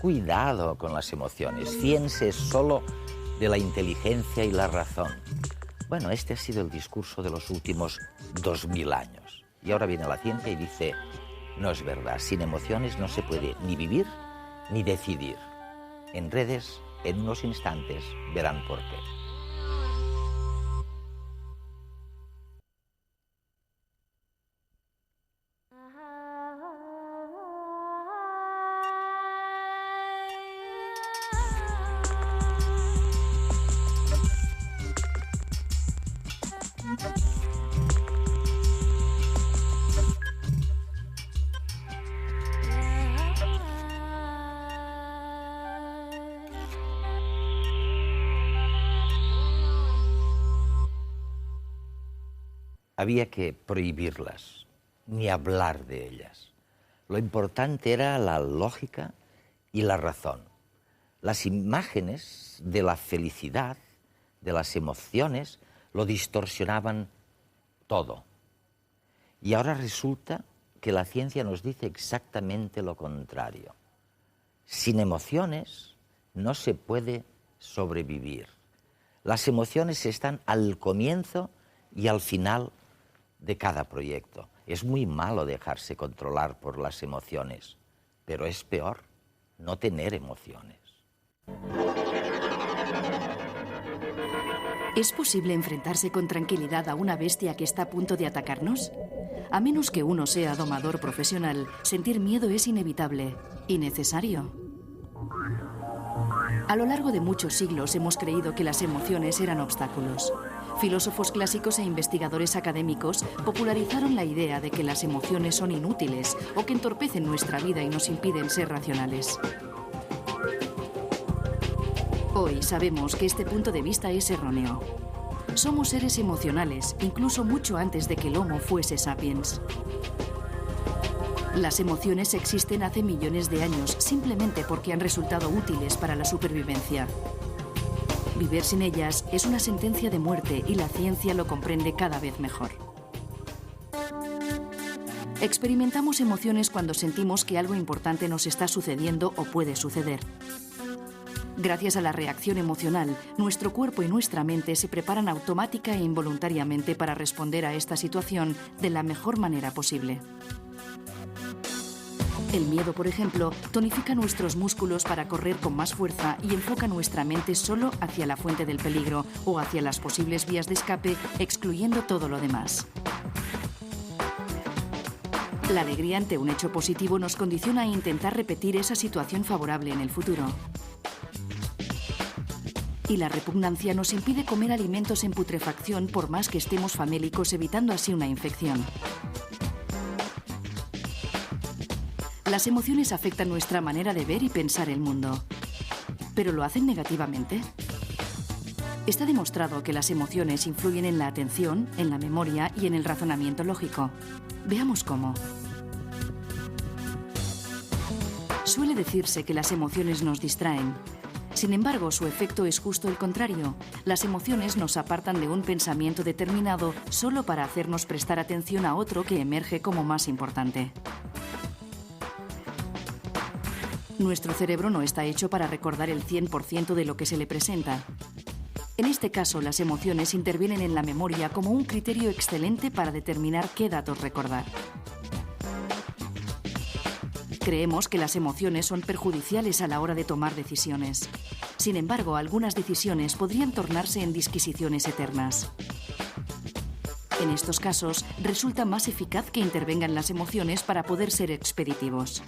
Cuidado con las emociones, fíense solo de la inteligencia y la razón. Bueno, este ha sido el discurso de los últimos 2000 años. Y ahora viene la ciencia y dice, no es verdad, sin emociones no se puede ni vivir ni decidir. En redes, en unos instantes, verán por qué. Había que prohibirlas, ni hablar de ellas. Lo importante era la lógica y la razón. Las imágenes de la felicidad, de las emociones, lo distorsionaban todo. Y ahora resulta que la ciencia nos dice exactamente lo contrario. Sin emociones no se puede sobrevivir. Las emociones están al comienzo y al final de cada proyecto. Es muy malo dejarse controlar por las emociones, pero es peor no tener emociones. ¿Es posible enfrentarse con tranquilidad a una bestia que está a punto de atacarnos? A menos que uno sea domador profesional, sentir miedo es inevitable y necesario. A lo largo de muchos siglos hemos creído que las emociones eran obstáculos. Filósofos clásicos e investigadores académicos popularizaron la idea de que las emociones son inútiles o que entorpecen nuestra vida y nos impiden ser racionales. Hoy sabemos que este punto de vista es erróneo. Somos seres emocionales, incluso mucho antes de que el Homo fuese sapiens. Las emociones existen hace millones de años simplemente porque han resultado útiles para la supervivencia. Vivir sin ellas es una sentencia de muerte y la ciencia lo comprende cada vez mejor. Experimentamos emociones cuando sentimos que algo importante nos está sucediendo o puede suceder. Gracias a la reacción emocional, nuestro cuerpo y nuestra mente se preparan automática e involuntariamente para responder a esta situación de la mejor manera posible. El miedo, por ejemplo, tonifica nuestros músculos para correr con más fuerza y enfoca nuestra mente solo hacia la fuente del peligro o hacia las posibles vías de escape, excluyendo todo lo demás. La alegría ante un hecho positivo nos condiciona a intentar repetir esa situación favorable en el futuro. Y la repugnancia nos impide comer alimentos en putrefacción por más que estemos famélicos, evitando así una infección. Las emociones afectan nuestra manera de ver y pensar el mundo. ¿Pero lo hacen negativamente? Está demostrado que las emociones influyen en la atención, en la memoria y en el razonamiento lógico. Veamos cómo. Suele decirse que las emociones nos distraen. Sin embargo, su efecto es justo el contrario. Las emociones nos apartan de un pensamiento determinado solo para hacernos prestar atención a otro que emerge como más importante. Nuestro cerebro no está hecho para recordar el 100% de lo que se le presenta. En este caso, las emociones intervienen en la memoria como un criterio excelente para determinar qué datos recordar. Creemos que las emociones son perjudiciales a la hora de tomar decisiones. Sin embargo, algunas decisiones podrían tornarse en disquisiciones eternas. En estos casos, resulta más eficaz que intervengan las emociones para poder ser expeditivos.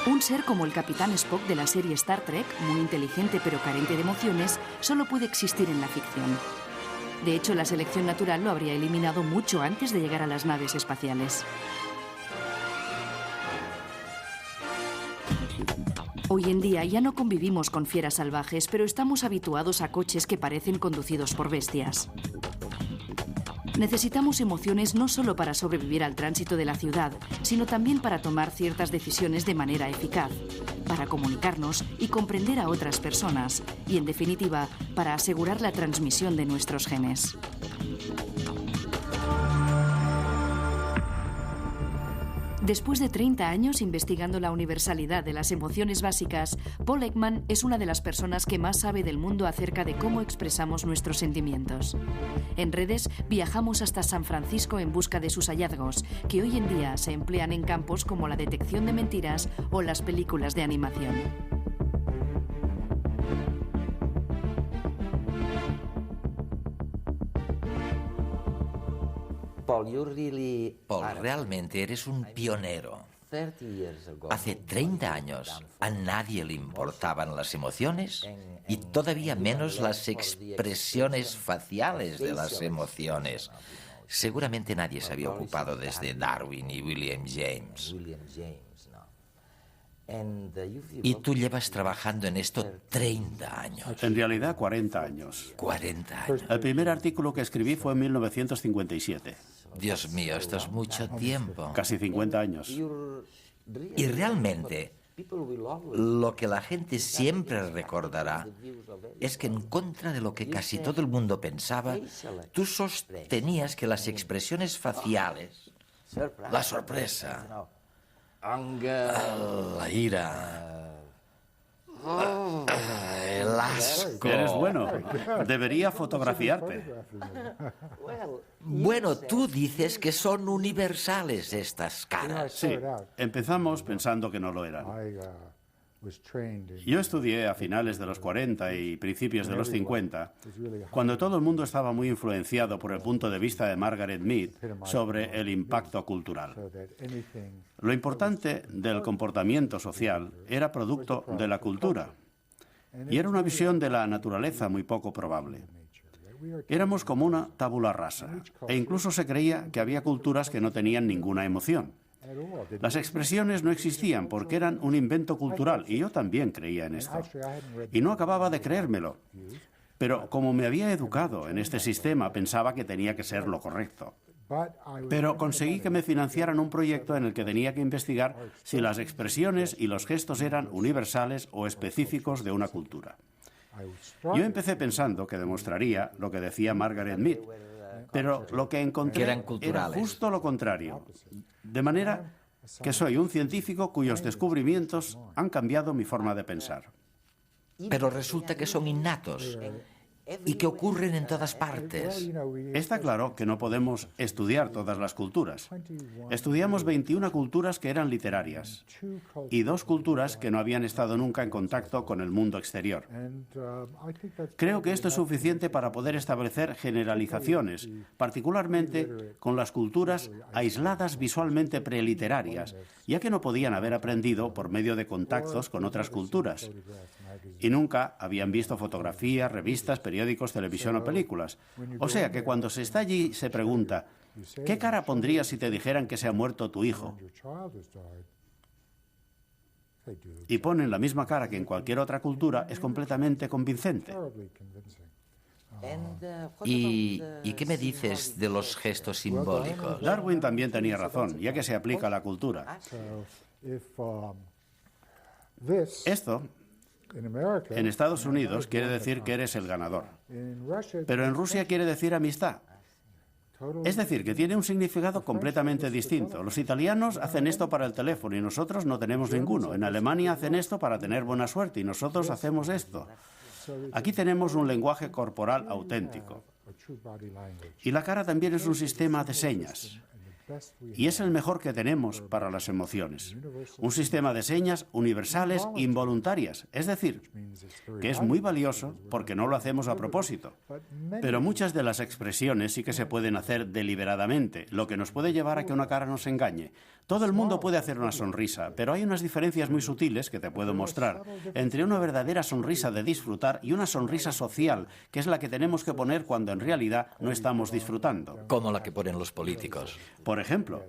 Un ser como el Capitán Spock de la serie Star Trek, muy inteligente pero carente de emociones, solo puede existir en la ficción. De hecho, la selección natural lo habría eliminado mucho antes de llegar a las naves espaciales. Hoy en día ya no convivimos con fieras salvajes, pero estamos habituados a coches que parecen conducidos por bestias. Necesitamos emociones no solo para sobrevivir al tránsito de la ciudad, sino también para tomar ciertas decisiones de manera eficaz, para comunicarnos y comprender a otras personas, y en definitiva, para asegurar la transmisión de nuestros genes. Después de 30 años investigando la universalidad de las emociones básicas, Paul Ekman es una de las personas que más sabe del mundo acerca de cómo expresamos nuestros sentimientos. En redes viajamos hasta San Francisco en busca de sus hallazgos, que hoy en día se emplean en campos como la detección de mentiras o las películas de animación. Paul, realmente eres un pionero. Hace 30 años a nadie le importaban las emociones y todavía menos las expresiones faciales de las emociones. Seguramente nadie se había ocupado desde Darwin y William James. Y tú llevas trabajando en esto 30 años. En realidad, 40 años. 40 años. El primer artículo que escribí fue en 1957. Dios mío, esto es mucho tiempo. Casi 50 años. Y realmente, lo que la gente siempre recordará es que en contra de lo que casi todo el mundo pensaba, tú sostenías que las expresiones faciales, la sorpresa, la ira, el asco... Eres bueno. Debería fotografiarte. Bueno, tú dices que son universales estas caras. Sí, empezamos pensando que no lo eran. Yo estudié a finales de los 40 y principios de los 50, cuando todo el mundo estaba muy influenciado por el punto de vista de Margaret Mead sobre el impacto cultural. Lo importante del comportamiento social era producto de la cultura, y era una visión de la naturaleza muy poco probable. Éramos como una tabula rasa, e incluso se creía que había culturas que no tenían ninguna emoción. Las expresiones no existían porque eran un invento cultural, y yo también creía en esto. Y no acababa de creérmelo. Pero como me había educado en este sistema, pensaba que tenía que ser lo correcto. Pero conseguí que me financiaran un proyecto en el que tenía que investigar si las expresiones y los gestos eran universales o específicos de una cultura. Yo empecé pensando que demostraría lo que decía Margaret Mead, pero lo que encontré era justo lo contrario. De manera que soy un científico cuyos descubrimientos han cambiado mi forma de pensar. Pero resulta que son innatos y que ocurren en todas partes. Está claro que no podemos estudiar todas las culturas. Estudiamos 21 culturas que eran literarias y 2 culturas que no habían estado nunca en contacto con el mundo exterior. Creo que esto es suficiente para poder establecer generalizaciones, particularmente con las culturas aisladas visualmente preliterarias, ya que no podían haber aprendido por medio de contactos con otras culturas. Y nunca habían visto fotografías, revistas, periódicos, televisión o películas. O sea que cuando se está allí se pregunta, ¿qué cara pondrías si te dijeran que se ha muerto tu hijo? Y ponen la misma cara que en cualquier otra cultura, es completamente convincente. ¿Y qué me dices de los gestos simbólicos? Darwin también tenía razón, ya que se aplica a la cultura. Esto, en Estados Unidos, quiere decir que eres el ganador. Pero en Rusia quiere decir amistad. Es decir, que tiene un significado completamente distinto. Los italianos hacen esto para el teléfono y nosotros no tenemos ninguno. En Alemania hacen esto para tener buena suerte y nosotros hacemos esto. Aquí tenemos un lenguaje corporal auténtico. Y la cara también es un sistema de señas. Y es el mejor que tenemos para las emociones. Un sistema de señas universales involuntarias. Es decir, que es muy valioso porque no lo hacemos a propósito. Pero muchas de las expresiones sí que se pueden hacer deliberadamente, lo que nos puede llevar a que una cara nos engañe. Todo el mundo puede hacer una sonrisa, pero hay unas diferencias muy sutiles que te puedo mostrar entre una verdadera sonrisa de disfrutar y una sonrisa social, que es la que tenemos que poner cuando en realidad no estamos disfrutando. Como la que ponen los políticos. Por ejemplo.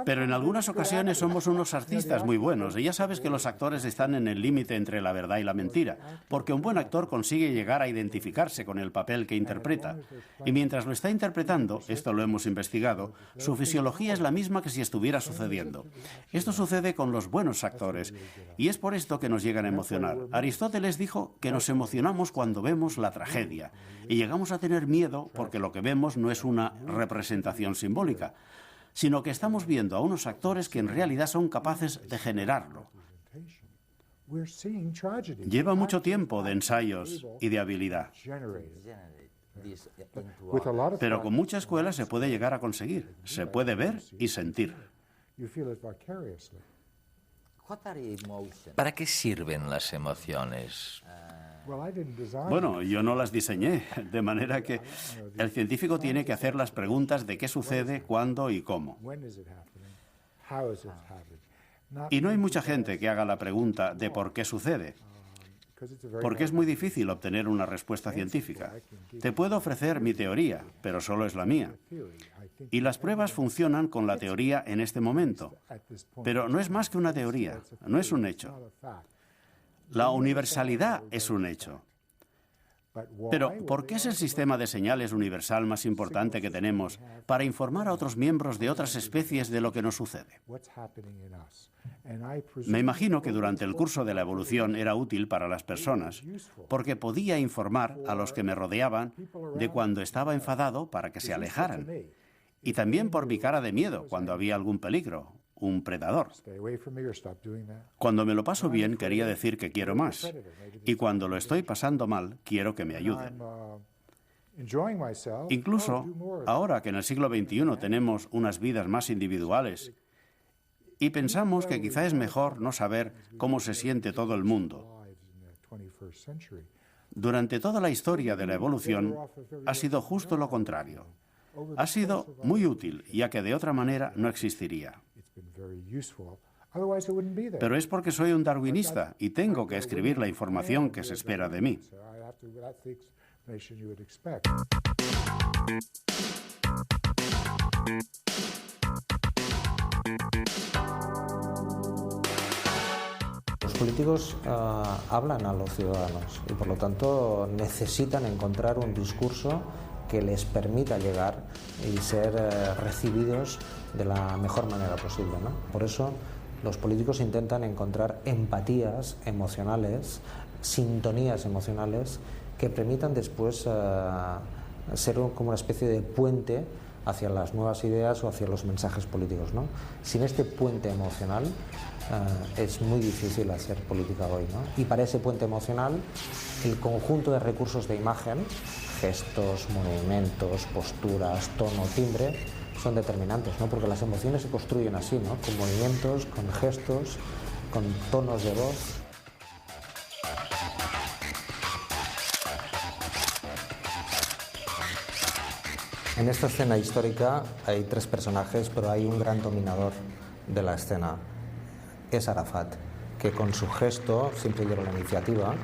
Pero en algunas ocasiones somos unos artistas muy buenos, y ya sabes que los actores están en el límite entre la verdad y la mentira, porque un buen actor consigue llegar a identificarse con el papel que interpreta. Y mientras lo está interpretando, esto lo hemos investigado, su fisiología es la misma que si estuviera sucediendo. Esto sucede con los buenos actores, y es por esto que nos llegan a emocionar. Aristóteles dijo que nos emocionamos cuando vemos la tragedia, y llegamos a tener miedo porque lo que vemos no es una representación simbólica. sino que estamos viendo a unos actores que en realidad son capaces de generarlo. Lleva mucho tiempo de ensayos y de habilidad. Pero con mucha escuela se puede llegar a conseguir. Se puede ver y sentir. ¿Para qué sirven las emociones? Bueno, yo no las diseñé, de manera que el científico tiene que hacer las preguntas de qué sucede, cuándo y cómo. Y no hay mucha gente que haga la pregunta de por qué sucede, porque es muy difícil obtener una respuesta científica. Te puedo ofrecer mi teoría, pero solo es la mía. Y las pruebas funcionan con la teoría en este momento, pero no es más que una teoría, no es un hecho. La universalidad es un hecho. Pero, ¿por qué es el sistema de señales universal más importante que tenemos para informar a otros miembros de otras especies de lo que nos sucede? Me imagino que durante el curso de la evolución era útil para las personas, porque podía informar a los que me rodeaban de cuando estaba enfadado para que se alejaran, y también por mi cara de miedo cuando había algún peligro, un predador. Cuando me lo paso bien, quería decir que quiero más. Y cuando lo estoy pasando mal, quiero que me ayuden. Incluso ahora que en el siglo XXI tenemos unas vidas más individuales y pensamos que quizá es mejor no saber cómo se siente todo el mundo. Durante toda la historia de la evolución ha sido justo lo contrario. Ha sido muy útil, ya que de otra manera no existiría. Pero es porque soy un darwinista y tengo que escribir la información que se espera de mí. Los políticos hablan a los ciudadanos y por lo tanto necesitan encontrar un discurso que les permita llegar y ser recibidos de la mejor manera posible, ¿no? Por eso los políticos intentan encontrar empatías emocionales, sintonías emocionales que permitan después ser como una especie de puente hacia las nuevas ideas o hacia los mensajes políticos, ¿no? Sin este puente emocional es muy difícil hacer política hoy, ¿no? Y para ese puente emocional, el conjunto de recursos de imagen, gestos, movimientos, posturas, tono, timbre, son determinantes, ¿no? Porque las emociones se construyen así, ¿no? Con movimientos, con gestos, con tonos de voz. En esta escena histórica hay tres personajes, pero hay un gran dominador de la escena. Es Arafat, que con su gesto siempre lleva la iniciativa,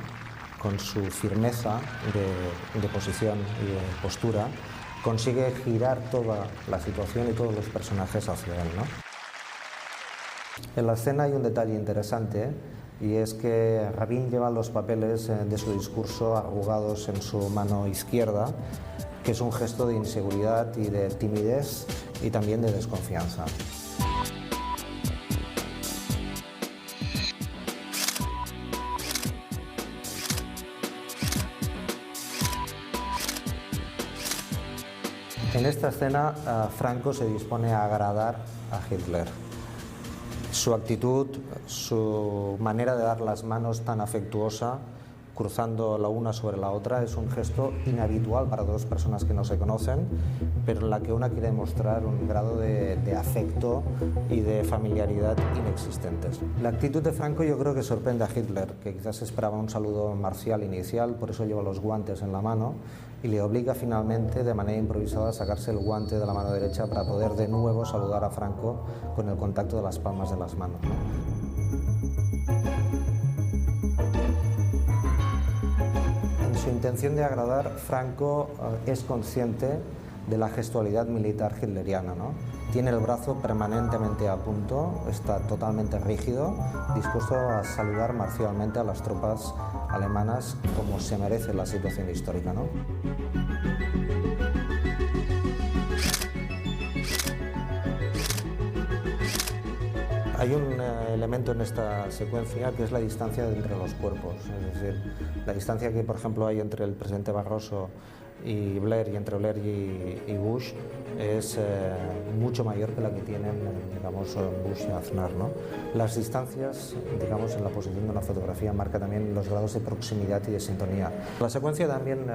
con su firmeza de posición y de postura, consigue girar toda la situación y todos los personajes hacia él, ¿no? En la escena hay un detalle interesante y es que Rabin lleva los papeles de su discurso arrugados en su mano izquierda, que es un gesto de inseguridad y de timidez y también de desconfianza. En esta escena, Franco se dispone a agradar a Hitler. Su actitud, su manera de dar las manos tan afectuosa, cruzando la una sobre la otra, es un gesto inhabitual para dos personas que no se conocen, pero en la que una quiere mostrar un grado de afecto y de familiaridad inexistentes. La actitud de Franco yo creo que sorprende a Hitler, que quizás esperaba un saludo marcial inicial, por eso lleva los guantes en la mano, y le obliga finalmente de manera improvisada a sacarse el guante de la mano derecha para poder de nuevo saludar a Franco con el contacto de las palmas de las manos. En su intención de agradar, Franco es consciente de la gestualidad militar hitleriana, ¿no? Tiene el brazo permanentemente a punto, está totalmente rígido, dispuesto a saludar marcialmente a las tropas alemanas como se merece la situación histórica, ¿no? Hay un elemento en esta secuencia que es la distancia entre los cuerpos, es decir, la distancia que, por ejemplo, hay entre el presidente Barroso y Blair, y entre Blair y Bush, es mucho mayor que la que tienen, digamos, Bush y Aznar, ¿no? Las distancias, digamos, en la posición de una fotografía marca también los grados de proximidad y de sintonía. La secuencia también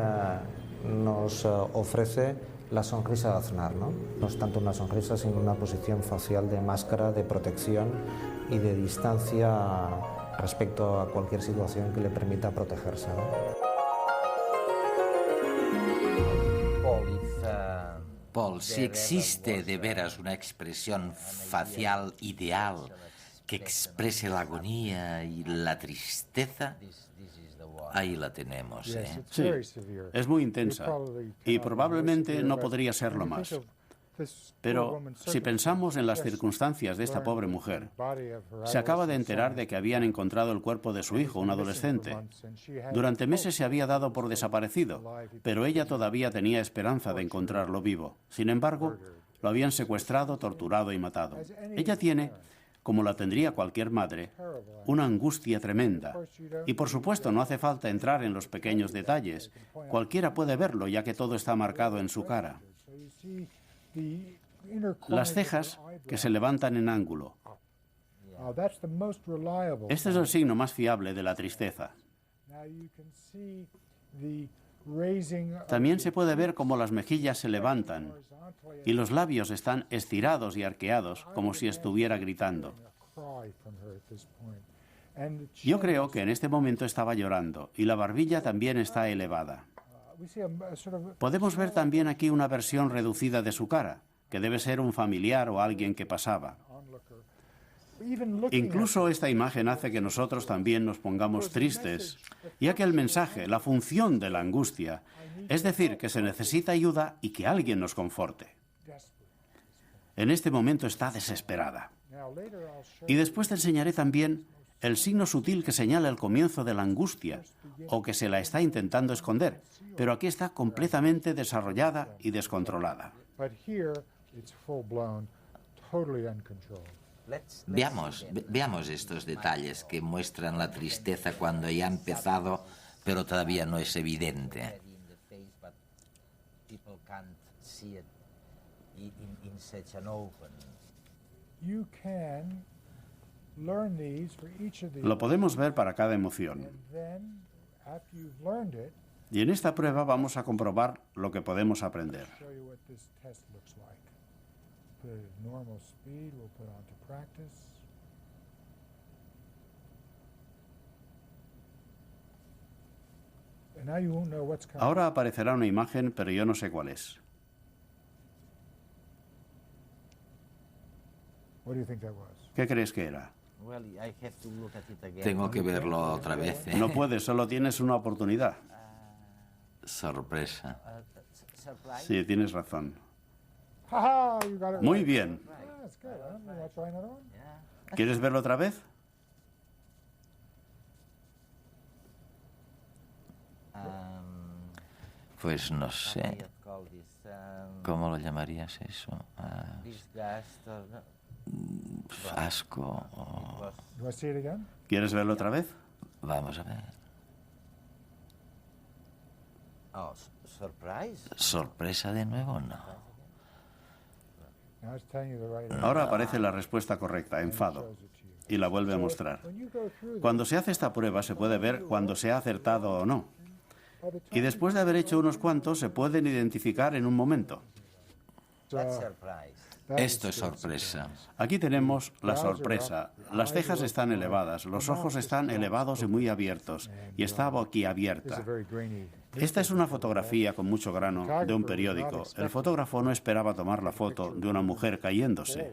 nos ofrece la sonrisa de Aznar, ¿no? No es tanto una sonrisa, sino una posición facial de máscara, de protección y de distancia respecto a cualquier situación que le permita protegerse, ¿no? Paul, si existe de veras una expresión facial ideal que exprese la agonía y la tristeza, ahí la tenemos, ¿eh? Sí, es muy intensa y probablemente no podría serlo más. Pero si pensamos en las circunstancias de esta pobre mujer, se acaba de enterar de que habían encontrado el cuerpo de su hijo, un adolescente. Durante meses se había dado por desaparecido, pero ella todavía tenía esperanza de encontrarlo vivo. Sin embargo, lo habían secuestrado, torturado y matado. Ella tiene, como la tendría cualquier madre, una angustia tremenda. Y por supuesto no hace falta entrar en los pequeños detalles. Cualquiera puede verlo, ya que todo está marcado en su cara. Las cejas que se levantan en ángulo. Este es el signo más fiable de la tristeza. También se puede ver cómo las mejillas se levantan y los labios están estirados y arqueados, como si estuviera gritando. Yo creo que en este momento estaba llorando y la barbilla también está elevada. Podemos ver también aquí una versión reducida de su cara, que debe ser un familiar o alguien que pasaba. Incluso esta imagen hace que nosotros también nos pongamos tristes, ya que el mensaje, la función de la angustia, es decir, que se necesita ayuda y que alguien nos conforte. En este momento está desesperada. Y después te enseñaré también el signo sutil que señala el comienzo de la angustia, o que se la está intentando esconder, pero aquí está completamente desarrollada y descontrolada. Veamos estos detalles que muestran la tristeza cuando ya ha empezado, pero todavía no es evidente. Lo podemos ver para cada emoción. Y en esta prueba vamos a comprobar lo que podemos aprender. Ahora aparecerá una imagen, pero yo no sé cuál es. ¿Qué crees que era? Tengo que verlo otra vez, ¿eh? No puedes, solo tienes una oportunidad. Sorpresa. Sí, tienes razón. Muy bien. ¿Quieres verlo otra vez? Pues no sé. ¿Cómo lo llamarías eso? Asco. ¿Quieres verlo otra vez? Vamos a ver. ¿Sorpresa de nuevo? No. Ahora aparece la respuesta correcta, enfado, y la vuelve a mostrar. Cuando se hace esta prueba se puede ver cuando se ha acertado o no. Y después de haber hecho unos cuantos se pueden identificar en un momento. Esto es sorpresa. Aquí tenemos la sorpresa. Las cejas están elevadas, los ojos están elevados y muy abiertos, y está boquiabierta. Esta es una fotografía con mucho grano de un periódico. El fotógrafo no esperaba tomar la foto de una mujer cayéndose.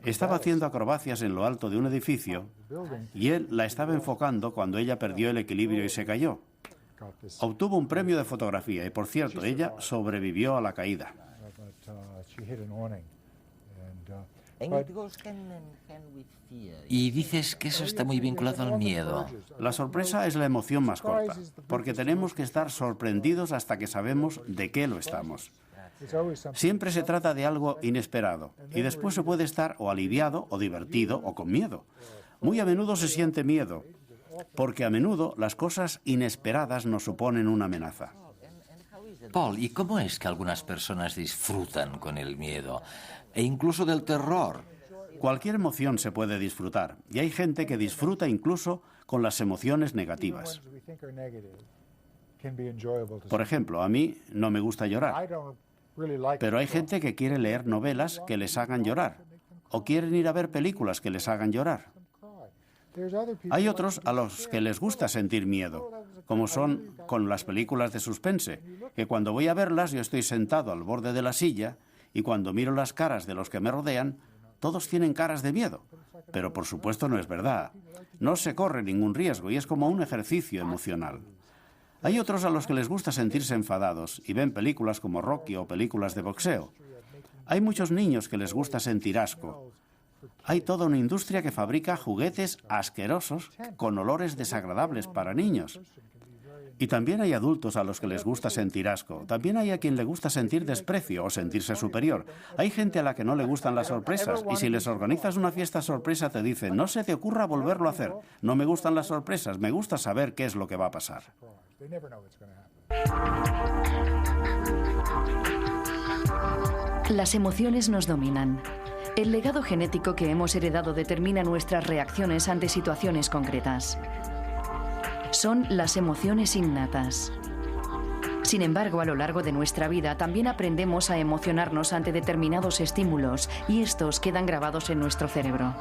Estaba haciendo acrobacias en lo alto de un edificio y él la estaba enfocando cuando ella perdió el equilibrio y se cayó. Obtuvo un premio de fotografía y, por cierto, ella sobrevivió a la caída. Y dices que eso está muy vinculado al miedo. La sorpresa es la emoción más corta, porque tenemos que estar sorprendidos hasta que sabemos de qué lo estamos. Siempre se trata de algo inesperado, y después se puede estar o aliviado, o divertido, o con miedo. Muy a menudo se siente miedo, porque a menudo las cosas inesperadas nos suponen una amenaza. Paul, ¿y cómo es que algunas personas disfrutan con el miedo e incluso del terror? Cualquier emoción se puede disfrutar, y hay gente que disfruta incluso con las emociones negativas. Por ejemplo, a mí no me gusta llorar, pero hay gente que quiere leer novelas que les hagan llorar, o quieren ir a ver películas que les hagan llorar. Hay otros a los que les gusta sentir miedo, como son con las películas de suspense, que cuando voy a verlas yo estoy sentado al borde de la silla y cuando miro las caras de los que me rodean, todos tienen caras de miedo. Pero por supuesto no es verdad. No se corre ningún riesgo y es como un ejercicio emocional. Hay otros a los que les gusta sentirse enfadados y ven películas como Rocky o películas de boxeo. Hay muchos niños que les gusta sentir asco. Hay toda una industria que fabrica juguetes asquerosos con olores desagradables para niños. Y también hay adultos a los que les gusta sentir asco. También hay a quien le gusta sentir desprecio o sentirse superior. Hay gente a la que no le gustan las sorpresas y si les organizas una fiesta sorpresa te dicen no se te ocurra volverlo a hacer. No me gustan las sorpresas, me gusta saber qué es lo que va a pasar. Las emociones nos dominan. El legado genético que hemos heredado determina nuestras reacciones ante situaciones concretas. Son las emociones innatas. Sin embargo, a lo largo de nuestra vida también aprendemos a emocionarnos ante determinados estímulos y estos quedan grabados en nuestro cerebro.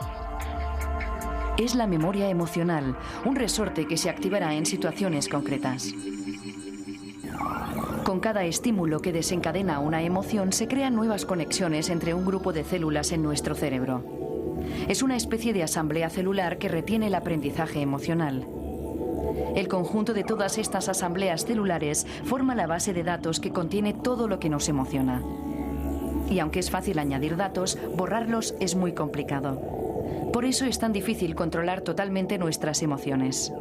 Es la memoria emocional, un resorte que se activará en situaciones concretas. Con cada estímulo que desencadena una emoción se crean nuevas conexiones entre un grupo de células en nuestro cerebro. Es una especie de asamblea celular que retiene el aprendizaje emocional. El conjunto de todas estas asambleas celulares forma la base de datos que contiene todo lo que nos emociona. Y aunque es fácil añadir datos, borrarlos es muy complicado. Por eso es tan difícil controlar totalmente nuestras emociones.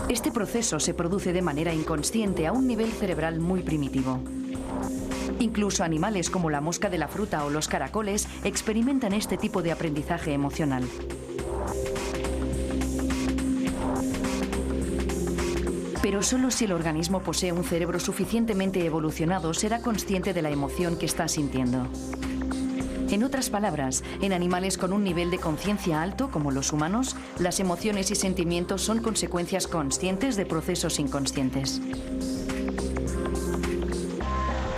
Este proceso se produce de manera inconsciente a un nivel cerebral muy primitivo. Incluso animales como la mosca de la fruta o los caracoles experimentan este tipo de aprendizaje emocional. Pero solo si el organismo posee un cerebro suficientemente evolucionado será consciente de la emoción que está sintiendo. En otras palabras, en animales con un nivel de conciencia alto, como los humanos, las emociones y sentimientos son consecuencias conscientes de procesos inconscientes.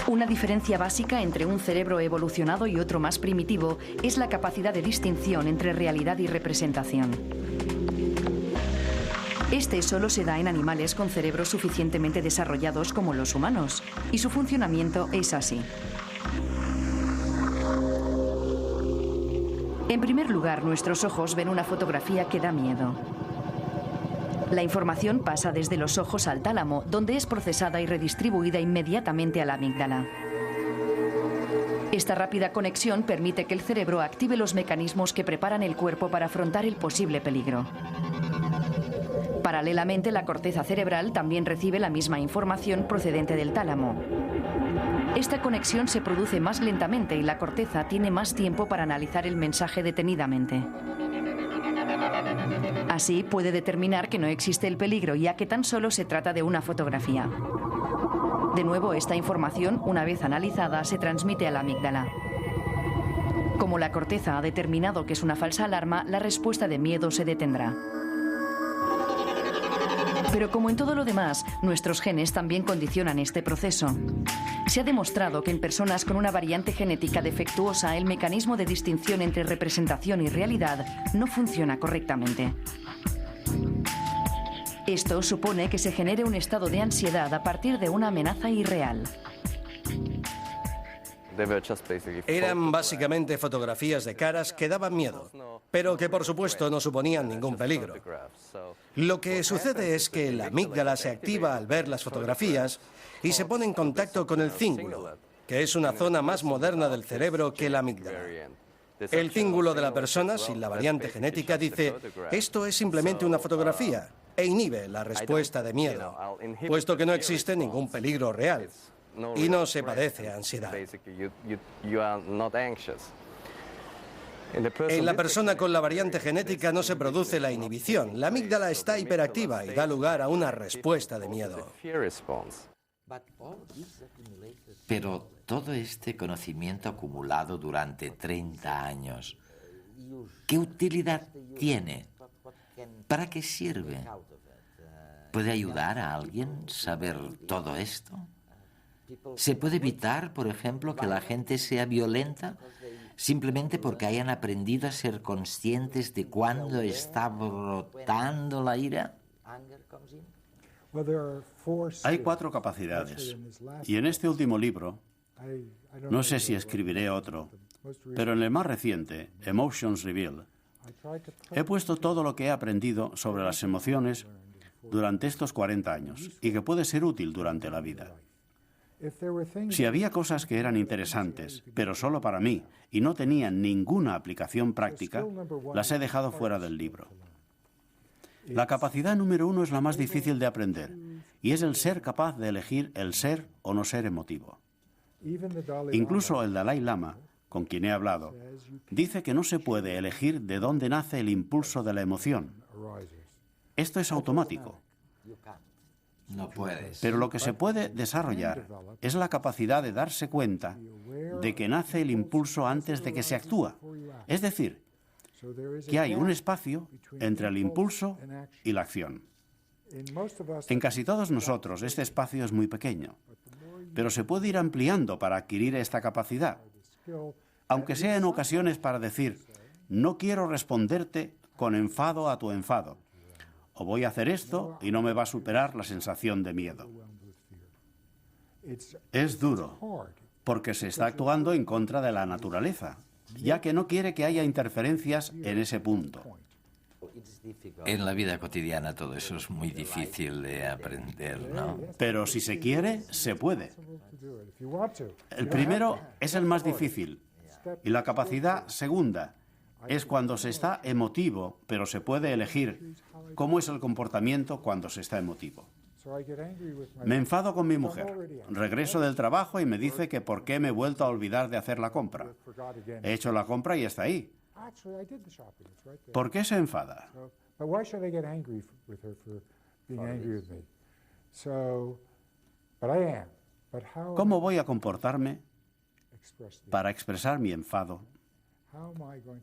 Una diferencia básica entre un cerebro evolucionado y otro más primitivo es la capacidad de distinción entre realidad y representación. Este solo se da en animales con cerebros suficientemente desarrollados como los humanos, y su funcionamiento es así. En primer lugar, nuestros ojos ven una fotografía que da miedo. La información pasa desde los ojos al tálamo, donde es procesada y redistribuida inmediatamente a la amígdala. Esta rápida conexión permite que el cerebro active los mecanismos que preparan el cuerpo para afrontar el posible peligro. Paralelamente, la corteza cerebral también recibe la misma información procedente del tálamo. Esta conexión se produce más lentamente y la corteza tiene más tiempo para analizar el mensaje detenidamente. Así puede determinar que no existe el peligro, ya que tan solo se trata de una fotografía. De nuevo, esta información, una vez analizada, se transmite a la amígdala. Como la corteza ha determinado que es una falsa alarma, la respuesta de miedo se detendrá. Pero como en todo lo demás, nuestros genes también condicionan este proceso. Se ha demostrado que en personas con una variante genética defectuosa, el mecanismo de distinción entre representación y realidad no funciona correctamente. Esto supone que se genere un estado de ansiedad a partir de una amenaza irreal. Eran básicamente fotografías de caras que daban miedo, pero que por supuesto no suponían ningún peligro. Lo que sucede es que la amígdala se activa al ver las fotografías y se pone en contacto con el cíngulo, que es una zona más moderna del cerebro que la amígdala. El cíngulo de la persona sin la variante genética dice, esto es simplemente una fotografía, e inhibe la respuesta de miedo, puesto que no existe ningún peligro real. Y no se padece ansiedad. En la persona con la variante genética no se produce la inhibición. La amígdala está hiperactiva y da lugar a una respuesta de miedo. Pero todo este conocimiento acumulado durante 30 años, ¿qué utilidad tiene? ¿Para qué sirve? ¿Puede ayudar a alguien saber todo esto? ¿Se puede evitar, por ejemplo, que la gente sea violenta simplemente porque hayan aprendido a ser conscientes de cuándo está brotando la ira? Hay 4 capacidades. Y en este último libro, no sé si escribiré otro, pero en el más reciente, Emotions Revealed, he puesto todo lo que he aprendido sobre las emociones durante estos 40 años y que puede ser útil durante la vida. Si había cosas que eran interesantes, pero solo para mí, y no tenían ninguna aplicación práctica, las he dejado fuera del libro. La capacidad número 1 es la más difícil de aprender, y es el ser capaz de elegir el ser o no ser emotivo. Incluso el Dalai Lama, con quien he hablado, dice que no se puede elegir de dónde nace el impulso de la emoción. Esto es automático. No puedes. Pero lo que se puede desarrollar es la capacidad de darse cuenta de que nace el impulso antes de que se actúa. Es decir, que hay un espacio entre el impulso y la acción. En casi todos nosotros este espacio es muy pequeño, pero se puede ir ampliando para adquirir esta capacidad, aunque sea en ocasiones para decir, no quiero responderte con enfado a tu enfado, o voy a hacer esto y no me va a superar la sensación de miedo. Es duro, porque se está actuando en contra de la naturaleza, ya que no quiere que haya interferencias en ese punto. En la vida cotidiana todo eso es muy difícil de aprender, ¿no? Pero si se quiere, se puede. El primero es el más difícil, y la capacidad segunda es cuando se está emotivo, pero se puede elegir cómo es el comportamiento cuando se está emotivo. Me enfado con mi mujer. Regreso del trabajo y me dice que por qué me he vuelto a olvidar de hacer la compra. He hecho la compra y está ahí. ¿Por qué se enfada? ¿Cómo voy a comportarme para expresar mi enfado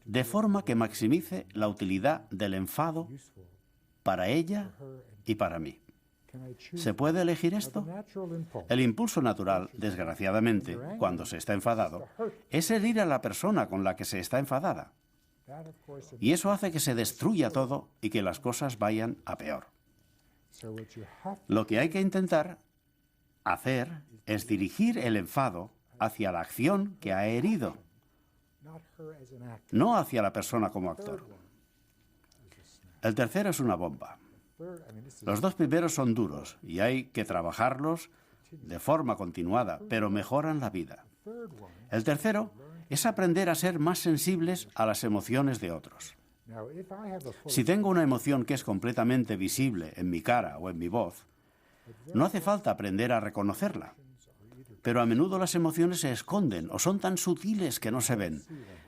de forma que maximice la utilidad del enfado para ella y para mí? ¿Se puede elegir esto? El impulso natural, desgraciadamente, cuando se está enfadado, es herir a la persona con la que se está enfadada. Y eso hace que se destruya todo y que las cosas vayan a peor. Lo que hay que intentar hacer es dirigir el enfado hacia la acción que ha herido, no hacia la persona como actor. El tercero es una bomba. Los 2 primeros son duros y hay que trabajarlos de forma continuada, pero mejoran la vida. El tercero es aprender a ser más sensibles a las emociones de otros. Si tengo una emoción que es completamente visible en mi cara o en mi voz, no hace falta aprender a reconocerla. Pero a menudo las emociones se esconden o son tan sutiles que no se ven.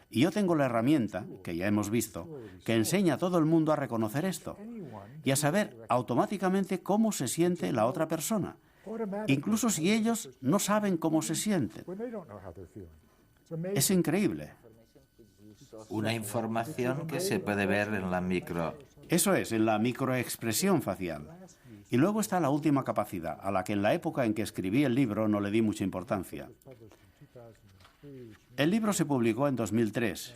Y yo tengo la herramienta, que ya hemos visto, que enseña a todo el mundo a reconocer esto y a saber automáticamente cómo se siente la otra persona, incluso si ellos no saben cómo se sienten. Es increíble. Una información que se puede ver en la micro. Eso es, en la microexpresión facial. Y luego está la última capacidad, a la que en la época en que escribí el libro no le di mucha importancia. El libro se publicó en 2003,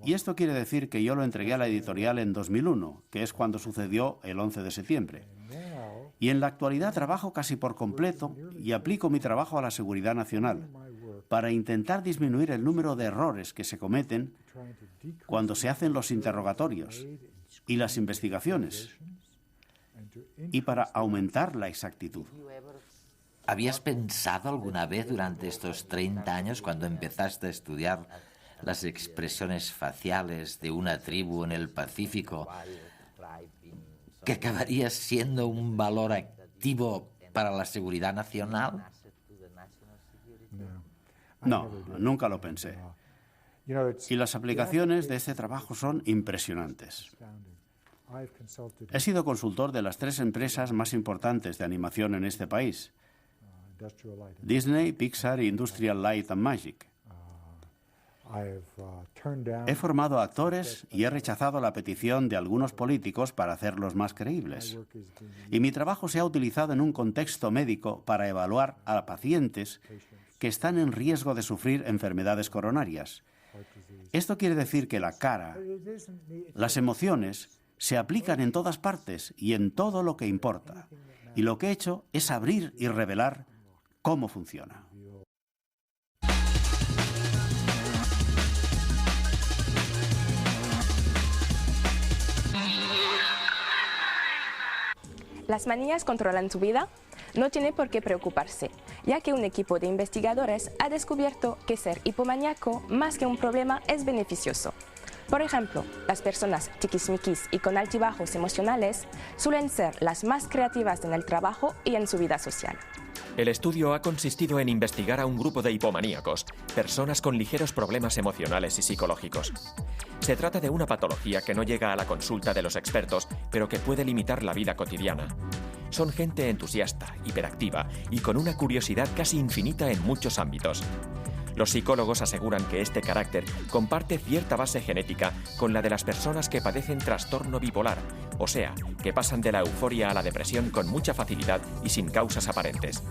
y esto quiere decir que yo lo entregué a la editorial en 2001, que es cuando sucedió el 11 de septiembre. Y en la actualidad trabajo casi por completo y aplico mi trabajo a la seguridad nacional, para intentar disminuir el número de errores que se cometen cuando se hacen los interrogatorios y las investigaciones, y para aumentar la exactitud. ¿Habías pensado alguna vez durante estos 30 años, cuando empezaste a estudiar las expresiones faciales de una tribu en el Pacífico, que acabarías siendo un valor activo para la seguridad nacional? No, nunca lo pensé. Y las aplicaciones de este trabajo son impresionantes. He sido consultor de las 3 empresas más importantes de animación en este país: Disney, Pixar e Industrial Light and Magic. He formado actores y he rechazado la petición de algunos políticos para hacerlos más creíbles. Y mi trabajo se ha utilizado en un contexto médico para evaluar a pacientes que están en riesgo de sufrir enfermedades coronarias. Esto quiere decir que la cara, las emociones, se aplican en todas partes y en todo lo que importa. Y lo que he hecho es abrir y revelar cómo funciona. Las manías controlan su vida. No tiene por qué preocuparse, ya que un equipo de investigadores ha descubierto que ser hipomaníaco, más que un problema, es beneficioso. Por ejemplo, las personas tiquismiquis y con altibajos emocionales suelen ser las más creativas en el trabajo y en su vida social. El estudio ha consistido en investigar a un grupo de hipomaníacos, personas con ligeros problemas emocionales y psicológicos. Se trata de una patología que no llega a la consulta de los expertos, pero que puede limitar la vida cotidiana. Son gente entusiasta, hiperactiva y con una curiosidad casi infinita en muchos ámbitos. Los psicólogos aseguran que este carácter comparte cierta base genética con la de las personas que padecen trastorno bipolar, o sea, que pasan de la euforia a la depresión con mucha facilidad y sin causas aparentes.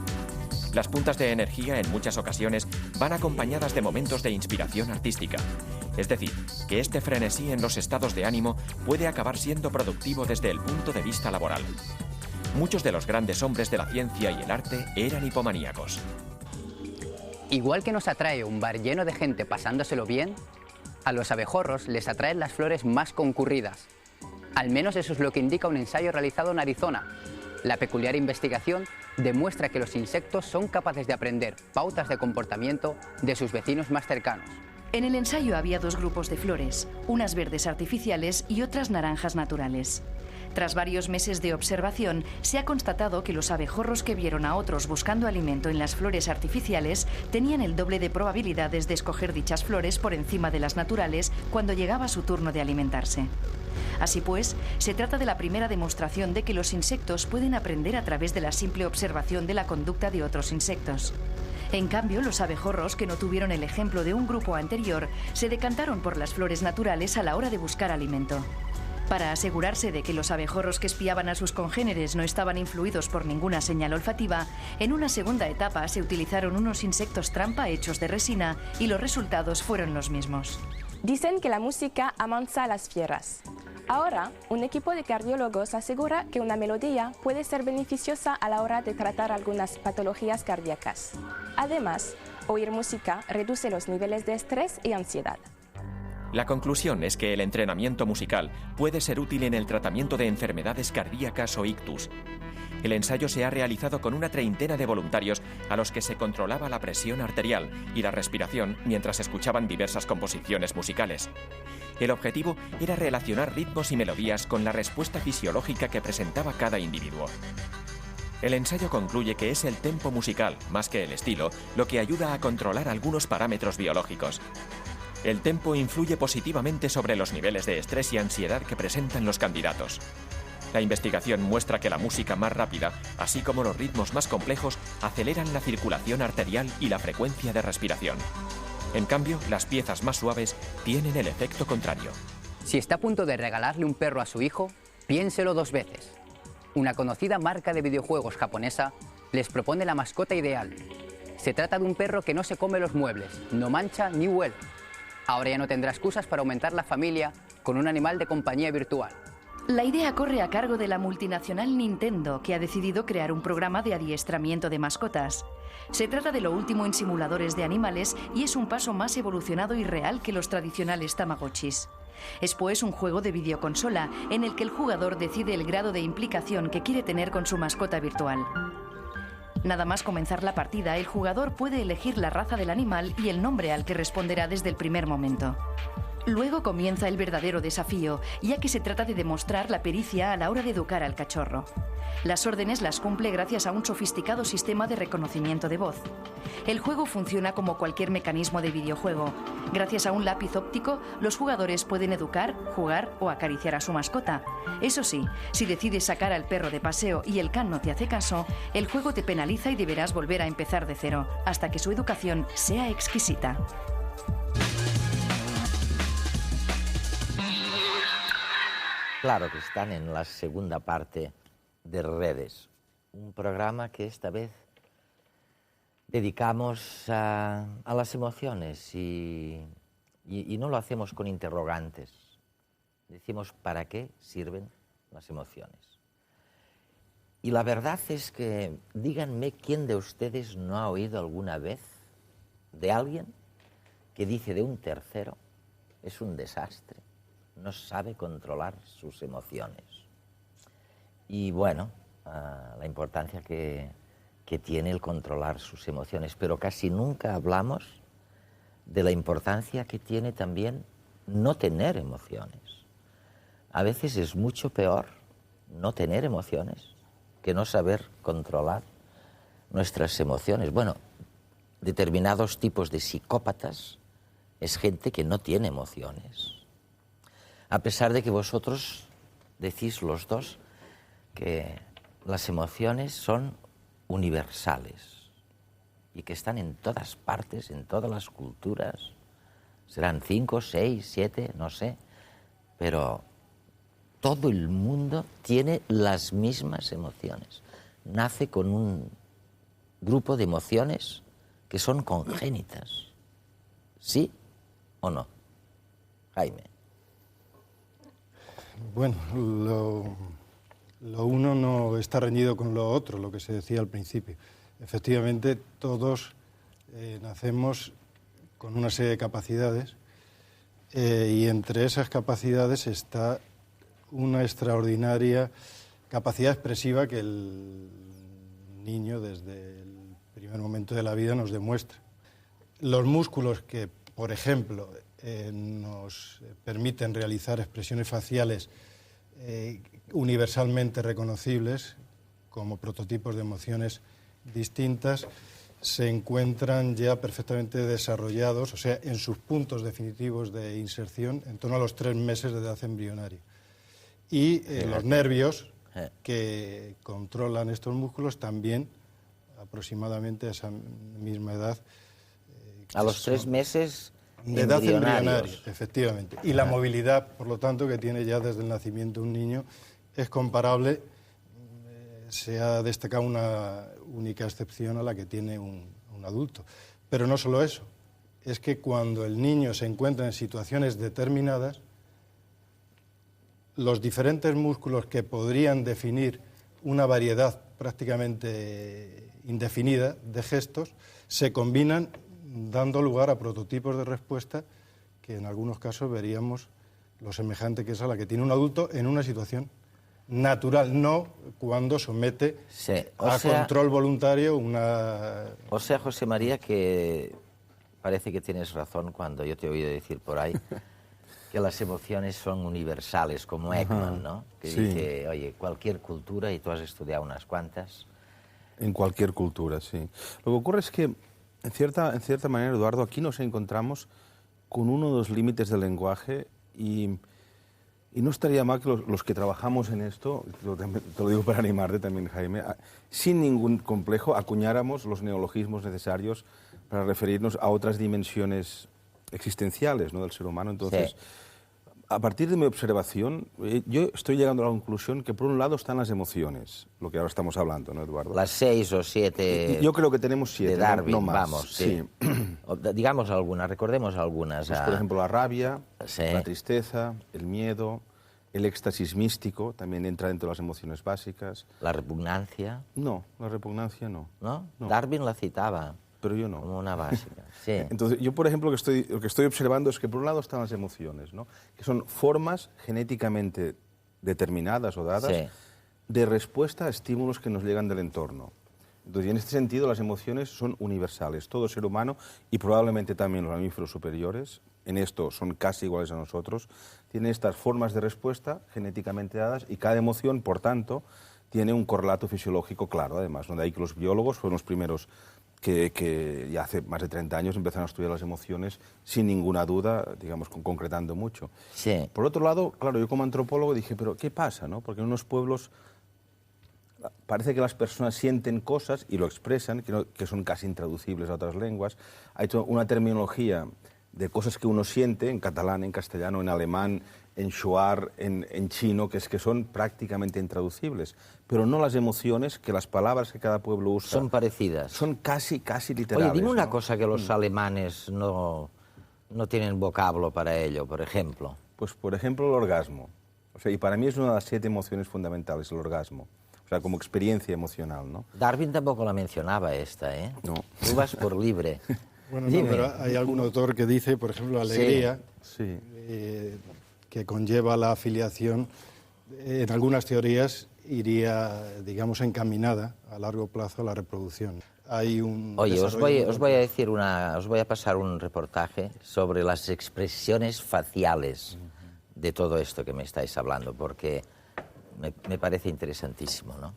Las puntas de energía en muchas ocasiones van acompañadas de momentos de inspiración artística. Es decir, que este frenesí en los estados de ánimo puede acabar siendo productivo desde el punto de vista laboral. Muchos de los grandes hombres de la ciencia y el arte eran hipomaníacos. Igual que nos atrae un bar lleno de gente pasándoselo bien, a los abejorros les atraen las flores más concurridas. Al menos eso es lo que indica un ensayo realizado en Arizona. La peculiar investigación demuestra que los insectos son capaces de aprender pautas de comportamiento de sus vecinos más cercanos. En el ensayo había 2 grupos de flores, unas verdes artificiales y otras naranjas naturales. Tras varios meses de observación, se ha constatado que los abejorros que vieron a otros buscando alimento en las flores artificiales tenían el doble de probabilidades de escoger dichas flores por encima de las naturales cuando llegaba su turno de alimentarse. Así pues, se trata de la primera demostración de que los insectos pueden aprender a través de la simple observación de la conducta de otros insectos. En cambio, los abejorros, que no tuvieron el ejemplo de un grupo anterior, se decantaron por las flores naturales a la hora de buscar alimento. Para asegurarse de que los abejorros que espiaban a sus congéneres no estaban influidos por ninguna señal olfativa, en una segunda etapa se utilizaron unos insectos trampa hechos de resina y los resultados fueron los mismos. Dicen que la música amansa a las fieras. Ahora, un equipo de cardiólogos asegura que una melodía puede ser beneficiosa a la hora de tratar algunas patologías cardíacas. Además, oír música reduce los niveles de estrés y ansiedad. La conclusión es que el entrenamiento musical puede ser útil en el tratamiento de enfermedades cardíacas o ictus. El ensayo se ha realizado con una treintena de voluntarios a los que se controlaba la presión arterial y la respiración mientras escuchaban diversas composiciones musicales. El objetivo era relacionar ritmos y melodías con la respuesta fisiológica que presentaba cada individuo. El ensayo concluye que es el tempo musical, más que el estilo, lo que ayuda a controlar algunos parámetros biológicos. El tempo influye positivamente sobre los niveles de estrés y ansiedad que presentan los candidatos. La investigación muestra que la música más rápida, así como los ritmos más complejos, aceleran la circulación arterial y la frecuencia de respiración. En cambio, las piezas más suaves tienen el efecto contrario. Si está a punto de regalarle un perro a su hijo, piénselo 2 veces. Una conocida marca de videojuegos japonesa les propone la mascota ideal. Se trata de un perro que no se come los muebles, no mancha ni huele. Ahora ya no tendrá excusas para aumentar la familia con un animal de compañía virtual. La idea corre a cargo de la multinacional Nintendo, que ha decidido crear un programa de adiestramiento de mascotas. Se trata de lo último en simuladores de animales y es un paso más evolucionado y real que los tradicionales Tamagotchis. Es pues un juego de videoconsola en el que el jugador decide el grado de implicación que quiere tener con su mascota virtual. Nada más comenzar la partida, el jugador puede elegir la raza del animal y el nombre al que responderá desde el primer momento. Luego comienza el verdadero desafío, ya que se trata de demostrar la pericia a la hora de educar al cachorro. Las órdenes las cumple gracias a un sofisticado sistema de reconocimiento de voz. El juego funciona como cualquier mecanismo de videojuego. Gracias a un lápiz óptico, los jugadores pueden educar, jugar o acariciar a su mascota. Eso sí, si decides sacar al perro de paseo y el can no te hace caso, el juego te penaliza y deberás volver a empezar de cero, hasta que su educación sea exquisita. Claro que están en la segunda parte de Redes, un programa que esta vez dedicamos a las emociones y no lo hacemos con interrogantes. Decimos para qué sirven las emociones. Y la verdad es que, díganme quién de ustedes no ha oído alguna vez de alguien que dice de un tercero, es un desastre, no sabe controlar sus emociones. Y bueno, la importancia que tiene el controlar sus emociones, pero casi nunca hablamos de la importancia que tiene también no tener emociones. A veces es mucho peor no tener emociones que no saber controlar nuestras emociones. Bueno, determinados tipos de psicópatas es gente que no tiene emociones. A pesar de que vosotros decís los dos que las emociones son universales y que están en todas partes, en todas las culturas. Serán 5, 6, 7, no sé, pero todo el mundo tiene las mismas emociones. Nace con un grupo de emociones que son congénitas. ¿Sí o no? Jaime. Bueno, lo uno no está reñido con lo otro, lo que se decía al principio. Efectivamente, todos nacemos con una serie de capacidades y entre esas capacidades está una extraordinaria capacidad expresiva que el niño desde el primer momento de la vida nos demuestra. Los músculos que, por ejemplo, nos permiten realizar expresiones faciales universalmente reconocibles como prototipos de emociones distintas, se encuentran ya perfectamente desarrollados, o sea, en sus puntos definitivos de inserción, en torno a los 3 meses de edad embrionaria. Y los nervios que controlan estos músculos también aproximadamente a esa misma edad. A los 3 meses de edad embrionaria, efectivamente. Y la movilidad, por lo tanto, que tiene ya desde el nacimiento un niño es comparable. Se ha destacado una única excepción a la que tiene un adulto. Pero no solo eso, es que cuando el niño se encuentra en situaciones determinadas, los diferentes músculos que podrían definir una variedad prácticamente indefinida de gestos se combinan dando lugar a prototipos de respuesta que en algunos casos veríamos lo semejante que es a la que tiene un adulto en una situación natural, no cuando somete a control voluntario una... O sea, José María, que parece que tienes razón cuando yo te he oído decir por ahí que las emociones son universales, como Ekman, ¿no? Que dice, oye, cualquier cultura, y tú has estudiado unas cuantas. En cualquier cultura, sí. Lo que ocurre es que, en cierta manera, Eduardo, aquí nos encontramos con uno de los límites del lenguaje y no estaría mal que los que trabajamos en esto, te lo digo para animarte también, Jaime, sin ningún complejo acuñáramos los neologismos necesarios para referirnos a otras dimensiones existenciales, ¿no?, del ser humano. Entonces, a partir de mi observación, yo estoy llegando a la conclusión que por un lado están las emociones, lo que ahora estamos hablando, ¿no, Eduardo? Las 6 o 7... Yo creo que tenemos 7, de Darwin, no más. Vamos, sí. Digamos algunas, recordemos algunas. Pues, por ejemplo, la rabia, la tristeza, el miedo, el éxtasis místico, también entra dentro de las emociones básicas. ¿La repugnancia? No, la repugnancia no. ¿No? Darwin la citaba. Pero yo no. Como una básica, sí. Entonces, yo, por ejemplo, lo que estoy observando es que por un lado están las emociones, ¿no?, que son formas genéticamente determinadas o dadas de respuesta a estímulos que nos llegan del entorno. Entonces, en este sentido, las emociones son universales. Todo ser humano, y probablemente también los mamíferos superiores, en esto son casi iguales a nosotros, tienen estas formas de respuesta genéticamente dadas, y cada emoción, por tanto, tiene un correlato fisiológico claro, además, ¿no? De ahí que los biólogos fueron los primeros que ya hace más de 30 años empezaron a estudiar las emociones sin ninguna duda, digamos, concretando mucho. Sí. Por otro lado, claro, yo como antropólogo dije, pero ¿qué pasa, no? Porque en unos pueblos parece que las personas sienten cosas y lo expresan, que son casi intraducibles a otras lenguas. Hay toda una terminología de cosas que uno siente en catalán, en castellano, en alemán, en shuar, en chino, que son prácticamente intraducibles, pero no las emociones, que las palabras que cada pueblo usa son parecidas. Son casi literales. Oye, dime una ¿no? cosa que los alemanes no tienen vocablo para ello, por ejemplo. Pues, por ejemplo, el orgasmo. O sea, y para mí es una de las 7 emociones fundamentales, el orgasmo. O sea, como experiencia emocional, ¿no? Darwin tampoco la mencionaba esta, ¿eh? No. Tú vas por libre. Bueno, no, pero hay algún autor que dice, por ejemplo, alegría, sí. Que conlleva la afiliación, en algunas teorías iría, digamos, encaminada a largo plazo a la reproducción. Hay un Oye, os voy a pasar un reportaje sobre las expresiones faciales de todo esto que me estáis hablando, porque me parece interesantísimo, ¿no?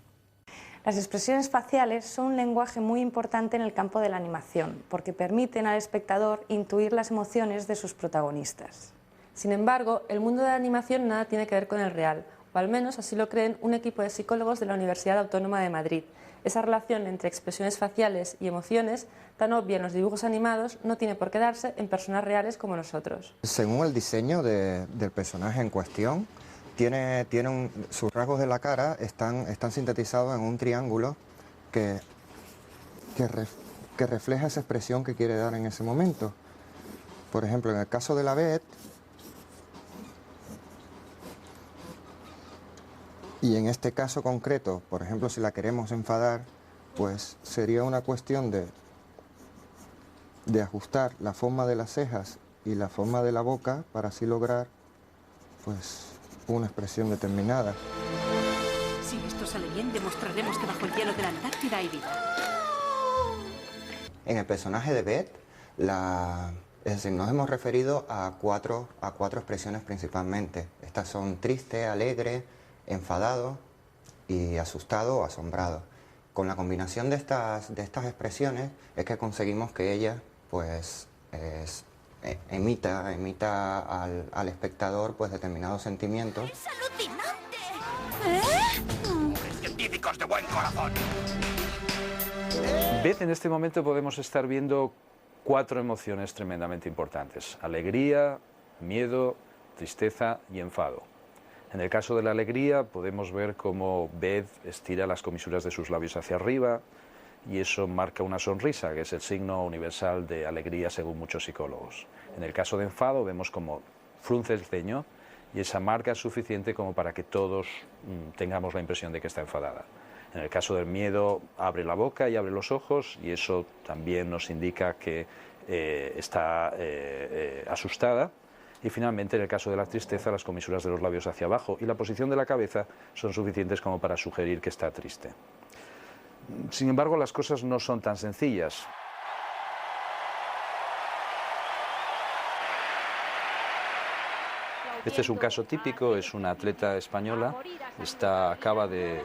Las expresiones faciales son un lenguaje muy importante en el campo de la animación, porque permiten al espectador intuir las emociones de sus protagonistas. Sin embargo, el mundo de la animación nada tiene que ver con el real, o al menos así lo creen un equipo de psicólogos de la Universidad Autónoma de Madrid. Esa relación entre expresiones faciales y emociones, tan obvia en los dibujos animados, no tiene por qué darse en personas reales como nosotros. Según el diseño del personaje en cuestión, sus rasgos de la cara están sintetizados en un triángulo que refleja esa expresión que quiere dar en ese momento. Por ejemplo, en el caso de la Beth, y en este caso concreto, por ejemplo, si la queremos enfadar, pues sería una cuestión de ajustar la forma de las cejas y la forma de la boca para así lograr, pues, una expresión determinada. Si esto sale bien, demostraremos que bajo el hielo de la Antártida hay vida. En el personaje de Beth, es decir, nos hemos referido a cuatro expresiones principalmente. Estas son triste, alegre, enfadado y asustado o asombrado. Con la combinación de estas expresiones es que conseguimos que ella, pues, emita al espectador, pues, determinados sentimientos. ¡Es alucinante! ¡Científicos de buen corazón! Beth, en este momento podemos estar viendo 4 emociones tremendamente importantes: alegría, miedo, tristeza y enfado. En el caso de la alegría podemos ver cómo Beth estira las comisuras de sus labios hacia arriba, y eso marca una sonrisa, que es el signo universal de alegría según muchos psicólogos. En el caso de enfado vemos como frunce el ceño, y esa marca es suficiente como para que todos tengamos la impresión de que está enfadada. En el caso del miedo abre la boca y abre los ojos, y eso también nos indica que está asustada. Y finalmente, en el caso de la tristeza, las comisuras de los labios hacia abajo y la posición de la cabeza son suficientes como para sugerir que está triste. Sin embargo, las cosas no son tan sencillas. Este es un caso típico, es una atleta española, acaba de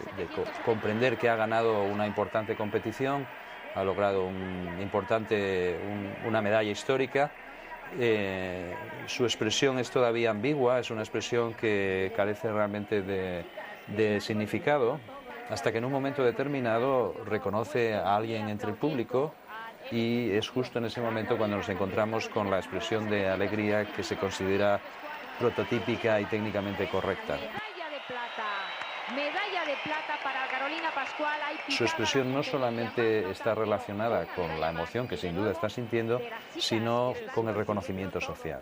comprender que ha ganado una importante competición, ha logrado una medalla histórica. Su expresión es todavía ambigua, es una expresión que carece realmente de significado, hasta que en un momento determinado reconoce a alguien entre el público, y es justo en ese momento cuando nos encontramos con la expresión de alegría que se considera prototípica y técnicamente correcta. Medalla de plata para Carolina Pascual. Su expresión no solamente está relacionada con la emoción que sin duda está sintiendo, sino con el reconocimiento social.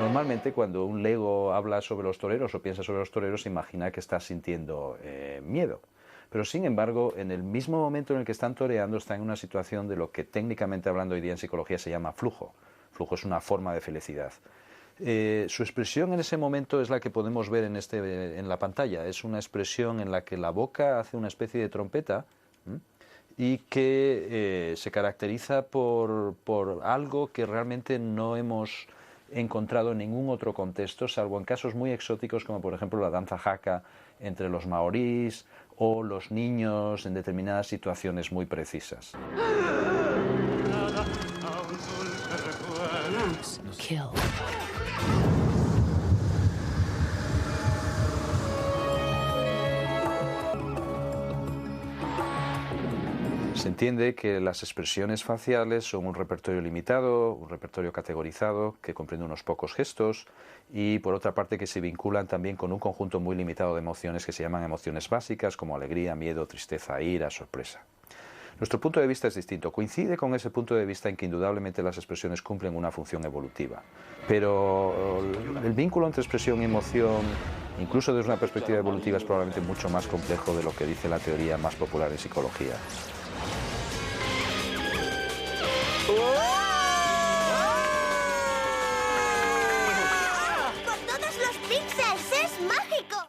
Normalmente cuando un lego habla sobre los toreros o piensa sobre los toreros, se imagina que está sintiendo miedo. Pero sin embargo, en el mismo momento en el que están toreando, están en una situación de lo que técnicamente hablando hoy día en psicología se llama flujo. Flujo es una forma de felicidad. Su expresión en ese momento es la que podemos ver en la pantalla. Es una expresión en la que la boca hace una especie de trompeta y que se caracteriza por algo que realmente no hemos encontrado en ningún otro contexto, salvo en casos muy exóticos como por ejemplo la danza haka entre los maorís o los niños en determinadas situaciones muy precisas. Kill. Se entiende que las expresiones faciales son un repertorio limitado, un repertorio categorizado que comprende unos pocos gestos y por otra parte que se vinculan también con un conjunto muy limitado de emociones que se llaman emociones básicas como alegría, miedo, tristeza, ira, sorpresa. Nuestro punto de vista es distinto, coincide con ese punto de vista en que indudablemente las expresiones cumplen una función evolutiva, pero el vínculo entre expresión y emoción, incluso desde una perspectiva evolutiva, es probablemente mucho más complejo de lo que dice la teoría más popular en psicología.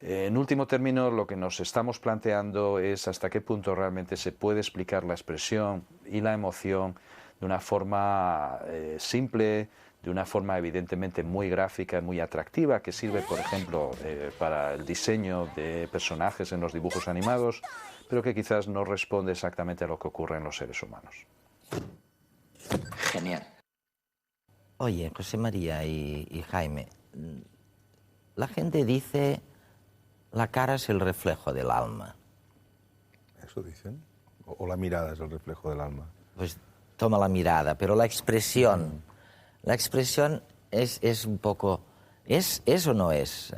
En último término, lo que nos estamos planteando es hasta qué punto realmente se puede explicar la expresión y la emoción de una forma simple, de una forma evidentemente muy gráfica, muy atractiva, que sirve, por ejemplo, para el diseño de personajes en los dibujos animados, pero que quizás no responde exactamente a lo que ocurre en los seres humanos. Genial. Oye, José María y Jaime, la gente dice la cara es el reflejo del alma. ¿Eso dicen? ¿O la mirada es el reflejo del alma? Pues toma la mirada, pero la expresión es un poco... ¿Es o no es?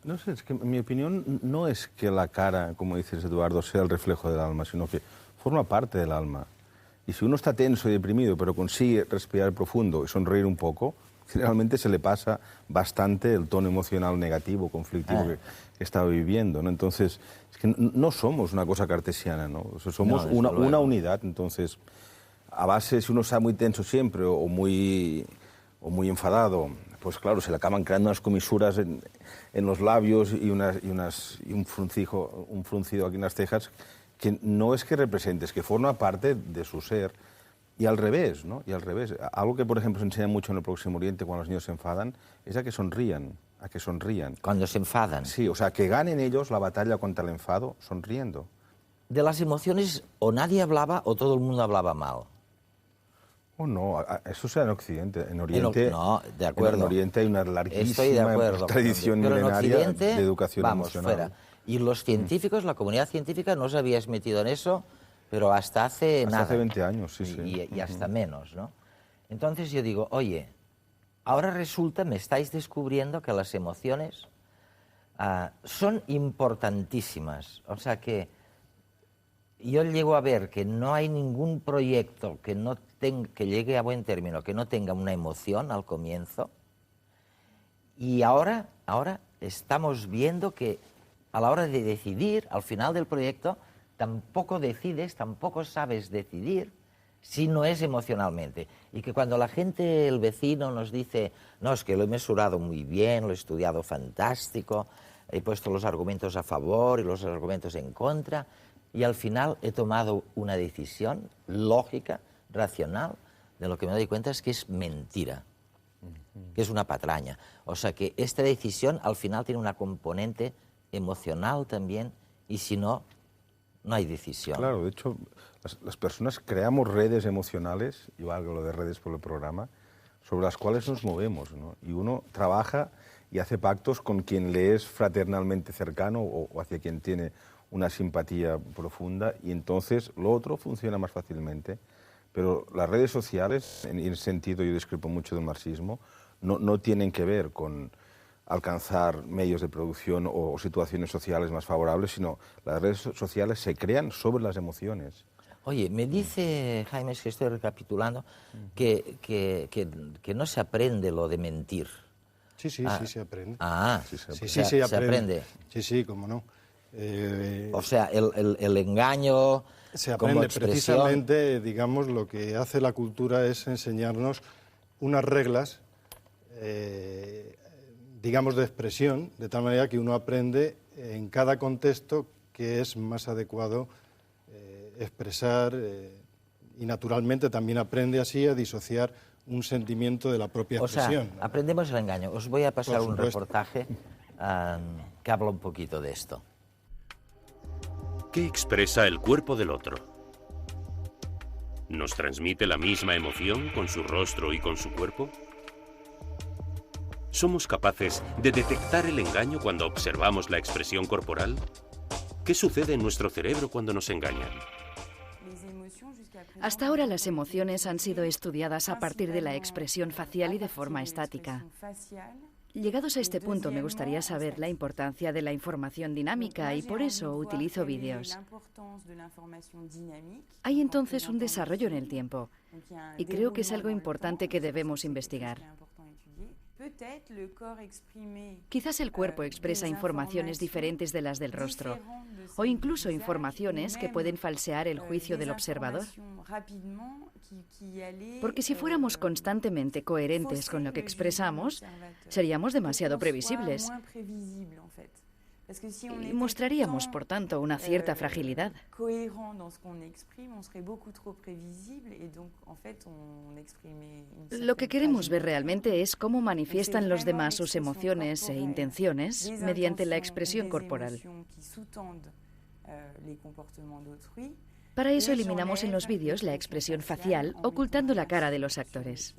No sé, es que en mi opinión no es que la cara, como dices Eduardo, sea el reflejo del alma, sino que forma parte del alma. Y si uno está tenso y deprimido, pero consigue respirar profundo y sonreír un poco, generalmente se le pasa bastante el tono emocional negativo, conflictivo que estaba viviendo, ¿no? Entonces, es que no somos una cosa cartesiana, ¿no? O sea, somos una unidad. Entonces, a base, si uno está muy tenso siempre o muy enfadado, pues claro, se le acaban creando unas comisuras en los labios y un fruncido aquí en las cejas, que no es que represente, es que forma parte de su ser. Y al revés, ¿no? Y al revés. Algo que, por ejemplo, se enseña mucho en el Próximo Oriente cuando los niños se enfadan, es a que sonrían. Cuando se enfadan. Sí, o sea, que ganen ellos la batalla contra el enfado sonriendo. De las emociones o nadie hablaba o todo el mundo hablaba mal. Oh, no, eso sea en Occidente. En Oriente, no, de acuerdo. En Oriente hay una larguísima tradición milenaria de educación emocional. Fuera. Y los científicos, la comunidad científica, no os habíais metido en eso, pero hasta hace nada. Hasta hace 20 años, sí. Y hasta menos, ¿no? Entonces yo digo, oye, ahora resulta, me estáis descubriendo que las emociones son importantísimas. O sea que yo llego a ver que no hay ningún proyecto que llegue a buen término, que no tenga una emoción al comienzo. Y ahora estamos viendo que a la hora de decidir, al final del proyecto, tampoco sabes decidir si no es emocionalmente. Y que cuando la gente, el vecino, nos dice, no, es que lo he mesurado muy bien, lo he estudiado fantástico, he puesto los argumentos a favor y los argumentos en contra, y al final he tomado una decisión lógica, racional, de lo que me doy cuenta es que es mentira, que es una patraña. O sea que esta decisión al final tiene una componente emocional también, y si no, no hay decisión. Claro, de hecho, las personas creamos redes emocionales, yo hago lo de redes por el programa, sobre las cuales nos movemos, ¿no? Y uno trabaja y hace pactos con quien le es fraternalmente cercano o hacia quien tiene una simpatía profunda, y entonces lo otro funciona más fácilmente. Pero las redes sociales, en ese sentido yo discrepo mucho del marxismo, no tienen que ver con alcanzar medios de producción o situaciones sociales más favorables, sino las redes sociales se crean sobre las emociones. Oye, me dice Jaime, es que estoy recapitulando, que no se aprende lo de mentir. Sí se aprende. Se aprende. Sí, cómo no. O sea, el engaño se aprende como expresión. Precisamente, digamos, lo que hace la cultura es enseñarnos unas reglas digamos, de expresión, de tal manera que uno aprende en cada contexto que es más adecuado expresar y naturalmente también aprende así a disociar un sentimiento de la propia expresión. O sea, aprendemos el engaño. Os voy a pasar un reportaje que habla un poquito de esto. ¿Qué expresa el cuerpo del otro? ¿Nos transmite la misma emoción con su rostro y con su cuerpo? ¿Somos capaces de detectar el engaño cuando observamos la expresión corporal? ¿Qué sucede en nuestro cerebro cuando nos engañan? Hasta ahora las emociones han sido estudiadas a partir de la expresión facial y de forma estática. Llegados a este punto, me gustaría saber la importancia de la información dinámica y por eso utilizo vídeos. Hay entonces un desarrollo en el tiempo y creo que es algo importante que debemos investigar. Quizás el cuerpo expresa informaciones diferentes de las del rostro, o incluso informaciones que pueden falsear el juicio del observador. Porque si fuéramos constantemente coherentes con lo que expresamos, seríamos demasiado previsibles. Y mostraríamos, por tanto, una cierta fragilidad. Lo que queremos ver realmente es cómo manifiestan los demás sus emociones e intenciones mediante la expresión corporal. Para eso eliminamos en los vídeos la expresión facial, ocultando la cara de los actores.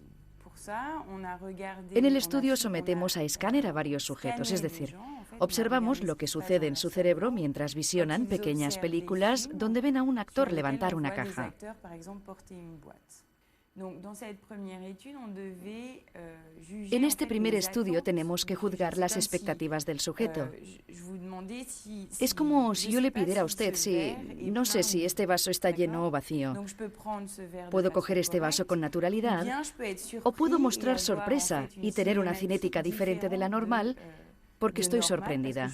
En el estudio sometemos a escáner a varios sujetos, es decir, observamos lo que sucede en su cerebro mientras visionan pequeñas películas donde ven a un actor levantar una caja. En este primer estudio tenemos que juzgar las expectativas del sujeto. Es como si yo le pidiera a usted no sé si este vaso está lleno o vacío. Puedo coger este vaso con naturalidad o puedo mostrar sorpresa y tener una cinética diferente de la normal porque estoy sorprendida.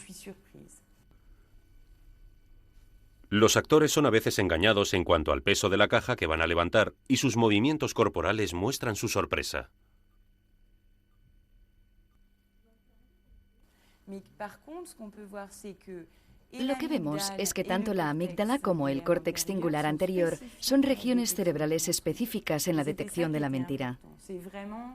Los actores son a veces engañados en cuanto al peso de la caja que van a levantar y sus movimientos corporales muestran su sorpresa. Lo que vemos es que tanto la amígdala como el córtex cingular anterior son regiones cerebrales específicas en la detección de la mentira.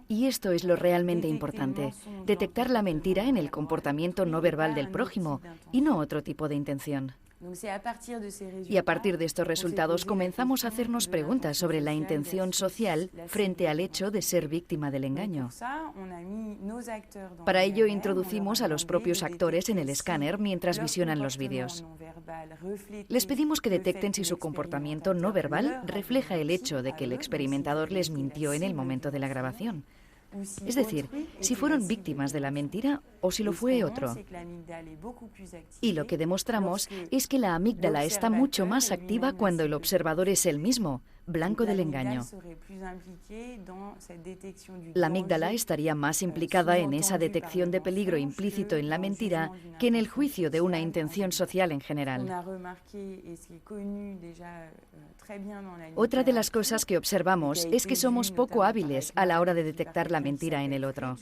Y esto es lo realmente importante, detectar la mentira en el comportamiento no verbal del prójimo y no otro tipo de intención. Y a partir de estos resultados comenzamos a hacernos preguntas sobre la intención social frente al hecho de ser víctima del engaño. Para ello introducimos a los propios actores en el escáner mientras visionan los vídeos. Les pedimos que detecten si su comportamiento no verbal refleja el hecho de que el experimentador les mintió en el momento de la grabación. Es decir, si fueron víctimas de la mentira o si lo fue otro. Y lo que demostramos es que la amígdala está mucho más activa cuando el observador es el mismo, blanco del engaño. La amígdala estaría más implicada en esa detección de peligro implícito en la mentira que en el juicio de una intención social en general. Otra de las cosas que observamos es que somos poco hábiles a la hora de detectar la mentira en el otro.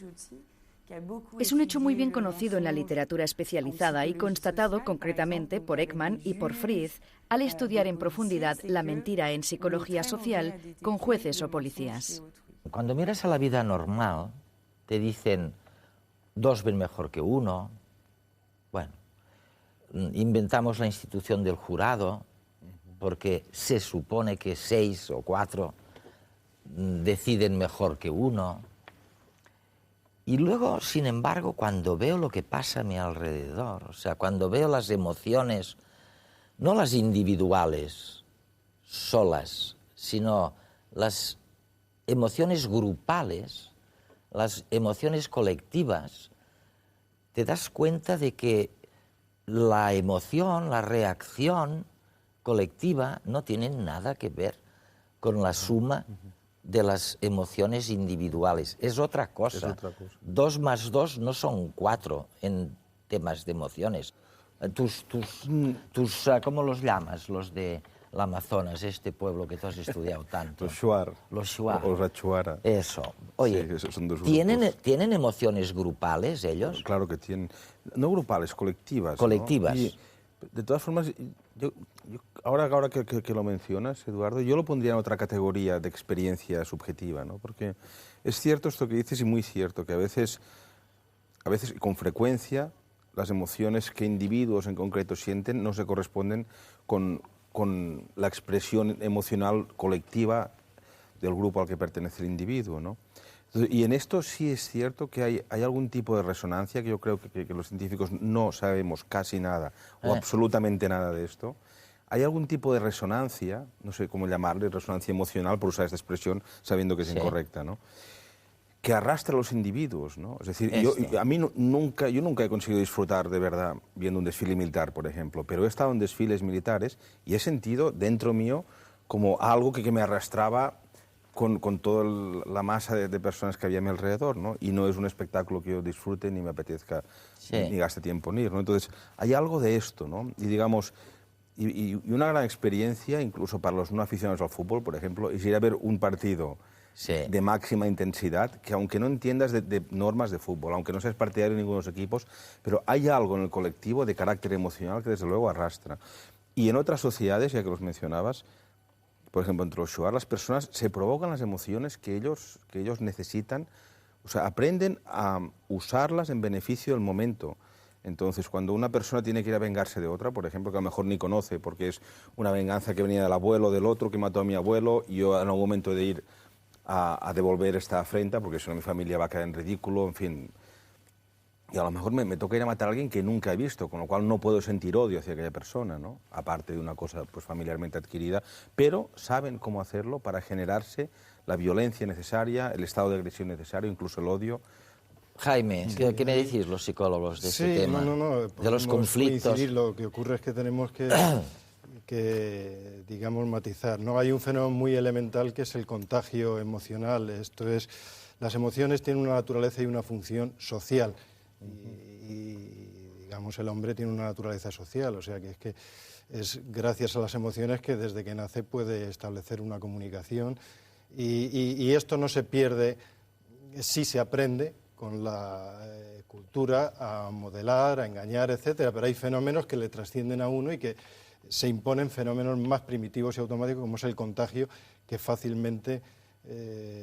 Es un hecho muy bien conocido en la literatura especializada y constatado concretamente por Ekman y por Frith al estudiar en profundidad la mentira en psicología social con jueces o policías. Cuando miras a la vida normal, te dicen 2 ven mejor que 1. Bueno, inventamos la institución del jurado porque se supone que 6 o 4 deciden mejor que 1. Y luego, sin embargo, cuando veo lo que pasa a mi alrededor, o sea, cuando veo las emociones, no las individuales, solas, sino las emociones grupales, las emociones colectivas, te das cuenta de que la emoción, la reacción colectiva no tienen nada que ver con la suma de las emociones individuales. Es otra cosa. 2 más 2 no son 4 en temas de emociones. ¿Cómo los llamas? Los de el Amazonas, este pueblo que tú has estudiado tanto. Los Shuar. Los Shuar. O Rachuara. Eso. Oye, sí, esos son dos ¿tienen emociones grupales ellos? Claro que tienen. No grupales, colectivas. Colectivas. ¿No? Y, de todas formas, ahora que lo mencionas, Eduardo, yo lo pondría en otra categoría de experiencia subjetiva, ¿no? Porque es cierto esto que dices y muy cierto, que a veces y con frecuencia, las emociones que individuos en concreto sienten no se corresponden con la expresión emocional colectiva del grupo al que pertenece el individuo, ¿no? Entonces, y en esto sí es cierto que hay algún tipo de resonancia, que yo creo que los científicos no sabemos casi nada o absolutamente nada de esto. Hay algún tipo de resonancia, no sé cómo llamarle, resonancia emocional, por usar esta expresión sabiendo que es incorrecta, ¿no? Que arrastra a los individuos, ¿no? Es decir, yo nunca he conseguido disfrutar de verdad viendo un desfile militar, por ejemplo, pero he estado en desfiles militares y he sentido dentro mío como algo que me arrastraba con toda la masa de personas que había a mi alrededor, ¿no? Y no es un espectáculo que yo disfrute ni me apetezca ni gaste tiempo en ir, ¿no? Entonces, hay algo de esto, ¿no? Y digamos, y una gran experiencia, incluso para los no aficionados al fútbol, por ejemplo, es ir a ver un partido de máxima intensidad, que aunque no entiendas de normas de fútbol, aunque no seas partidario de ninguno de los equipos, pero hay algo en el colectivo de carácter emocional que desde luego arrastra. Y en otras sociedades, ya que los mencionabas, por ejemplo, entre los Shuar, las personas se provocan las emociones que ellos necesitan, o sea, aprenden a usarlas en beneficio del momento. Entonces, cuando una persona tiene que ir a vengarse de otra, por ejemplo, que a lo mejor ni conoce, porque es una venganza que venía del abuelo, del otro que mató a mi abuelo, y yo en algún momento de ir a devolver esta afrenta, porque si no mi familia va a caer en ridículo, en fin. Y a lo mejor me toca ir a matar a alguien que nunca he visto, con lo cual no puedo sentir odio hacia aquella persona, ¿no? Aparte de una cosa pues, familiarmente adquirida, pero saben cómo hacerlo para generarse la violencia necesaria, el estado de agresión necesario, incluso el odio. Jaime, ¿qué me decís los psicólogos de este tema? De los conflictos. Coincidir. Lo que ocurre es que tenemos que, digamos, matizar, ¿no? Hay un fenómeno muy elemental que es el contagio emocional. Esto es, las emociones tienen una naturaleza y una función social. Y, digamos, el hombre tiene una naturaleza social, o sea que es gracias a las emociones que desde que nace puede establecer una comunicación y esto no se pierde, sí se aprende con la cultura a modelar, a engañar, etcétera, pero hay fenómenos que le trascienden a uno y que se imponen fenómenos más primitivos y automáticos, como es el contagio, que fácilmente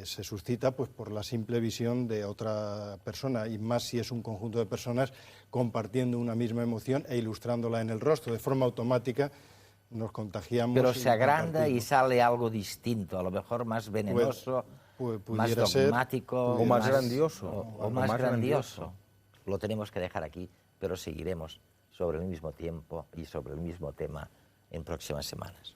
se suscita pues, por la simple visión de otra persona, y más si es un conjunto de personas compartiendo una misma emoción e ilustrándola en el rostro. De forma automática nos contagiamos. Pero se agranda y sale algo distinto, a lo mejor más venenoso, más dogmático. O más grandioso. O más grandioso. Lo tenemos que dejar aquí, pero seguiremos sobre el mismo tiempo y sobre el mismo tema en próximas semanas.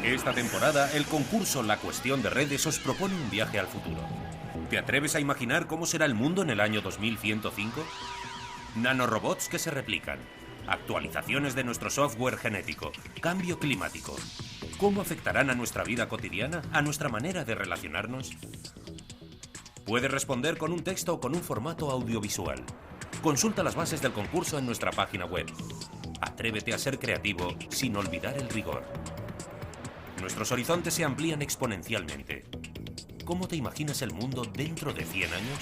Esta temporada, el concurso La Cuestión de Redes os propone un viaje al futuro. ¿Te atreves a imaginar cómo será el mundo en el año 2105? Nanorobots que se replican, actualizaciones de nuestro software genético, cambio climático. ¿Cómo afectarán a nuestra vida cotidiana, a nuestra manera de relacionarnos? Puedes responder con un texto o con un formato audiovisual. Consulta las bases del concurso en nuestra página web. Atrévete a ser creativo sin olvidar el rigor. Nuestros horizontes se amplían exponencialmente. ¿Cómo te imaginas el mundo dentro de 100 años?